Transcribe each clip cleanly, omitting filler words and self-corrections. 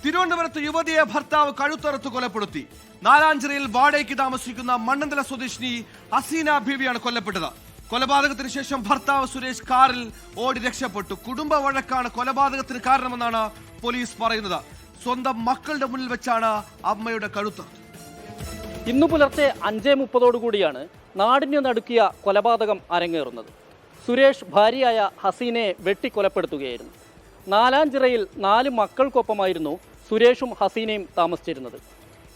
തിരുവനന്തപുരത്ത് യുവതിയെ ഭർത്താവ് കഴുത്തറുത്ത് കൊലപ്പെടുത്തി. നാലാഞ്ചിറയിൽ വാടകയ്ക്ക് താമസിക്കുന്ന മണ്ണന്തല സ്വദേശിനി ഹസീന ബീവിയാണ് കൊല്ലപ്പെട്ടത്. കൊലപാതകത്തിന് ശേഷം ഭർത്താവ് സുരേഷ് കാറിൽ ഓടി രക്ഷപ്പെട്ടു. കുടുംബ വഴക്കാണ് കൊലപാതകത്തിന് കാരണമെന്നാണ് പോലീസ് പറയുന്നത്. സ്വന്തം മക്കളുടെ മുന്നിൽ വെച്ചാണ് അമ്മയുടെ കഴുത്ത്. ഇന്നു പുലർച്ചെ 5:30 നാടിനെ നടുക്കിയ കൊലപാതകം അരങ്ങേറുന്നത്. സുരേഷ് ഭാര്യയായ ഹസീനയെ വെട്ടിക്കൊലപ്പെടുത്തുകയായിരുന്നു. നാലാഞ്ചിറയിൽ 4 മക്കൾക്കൊപ്പമായിരുന്നു സുരേഷും ഹസീനയും താമസിച്ചിരുന്നത്.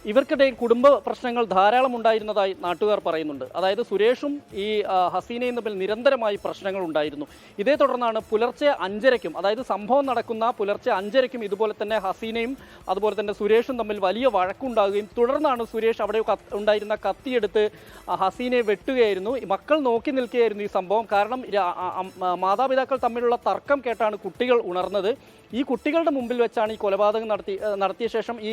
ഇവർക്കിടയിൽ കുടുംബ പ്രശ്നങ്ങൾ ധാരാളം ഉണ്ടായിരുന്നതായി നാട്ടുകാർ പറയുന്നുണ്ട്. അതായത് സുരേഷും ഈ ഹസീനയും തമ്മിൽ നിരന്തരമായി പ്രശ്നങ്ങൾ ഉണ്ടായിരുന്നു. ഇതേ തുടർന്നാണ് പുലർച്ചെ 5:30, അതായത് സംഭവം നടക്കുന്ന പുലർച്ചെ 5:30 ഇതുപോലെ തന്നെ ഹസീനയും അതുപോലെ തന്നെ സുരേഷും തമ്മിൽ വലിയ വഴക്കുണ്ടാകുകയും തുടർന്നാണ് സുരേഷ് അവിടെ ഉണ്ടായിരുന്ന കത്തിയെടുത്ത് ഹസീനയെ വെട്ടുകയായിരുന്നു. മക്കൾ നോക്കി നിൽക്കുകയായിരുന്നു ഈ സംഭവം. കാരണം മാതാപിതാക്കൾ തമ്മിലുള്ള തർക്കം കേട്ടാണ് കുട്ടികൾ ഉണർന്നത്. ഈ കുട്ടികളുടെ മുമ്പിൽ വെച്ചാണ് ഈ കൊലപാതകം നടത്തിയ ശേഷം ഈ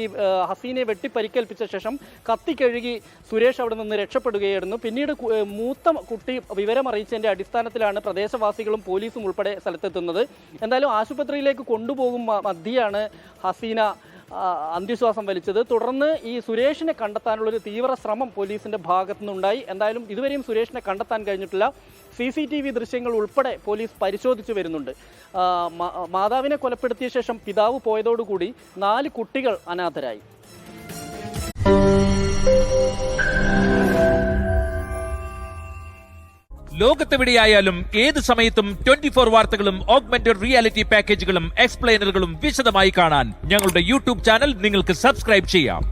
ഹസീനയെ വെട്ടിപ്പരിക്കേൽപ്പിച്ച ശേഷം കത്തി കഴുകി സുരേഷ് അവിടെ നിന്ന് രക്ഷപ്പെടുകയായിരുന്നു. പിന്നീട് മൂത്ത കുട്ടി വിവരമറിയിച്ചതിൻ്റെ അടിസ്ഥാനത്തിലാണ് പ്രദേശവാസികളും പോലീസും ഉൾപ്പെടെ സ്ഥലത്തെത്തുന്നത്. എന്തായാലും ആശുപത്രിയിലേക്ക് കൊണ്ടുപോകും മധ്യയാണ് ഹസീന അന്ത്യശ്വാസം വലിച്ചത്. തുടർന്ന് ഈ സുരേഷിനെ കണ്ടെത്താനുള്ളൊരു തീവ്ര ശ്രമം പോലീസിന്റെ ഭാഗത്തു നിന്നുണ്ടായി. എന്തായാലും ഇതുവരെയും സുരേഷിനെ കണ്ടെത്താൻ കഴിഞ്ഞിട്ടില്ല. CCTV ദൃശ്യങ്ങൾ ഉൾപ്പെടെ പോലീസ് പരിശോധിച്ചു വരുന്നുണ്ട്. മാതാവിനെ കൊലപ്പെടുത്തിയ ശേഷം പിതാവ് പോയതോടുകൂടി 4 കുട്ടികൾ അനാഥരായി. ലോകത്തെവിടെയായാലും ഏത് സമയത്തും 24 വാർത്തകളും ഓഗ്മെന്റഡ് റിയാലിറ്റി പാക്കേജുകളും എക്സ്പ്ലെയിനറുകളും വിശദമായി കാണാൻ ഞങ്ങളുടെ YouTube ചാനൽ നിങ്ങൾക്ക് സബ്സ്ക്രൈബ് ചെയ്യാം.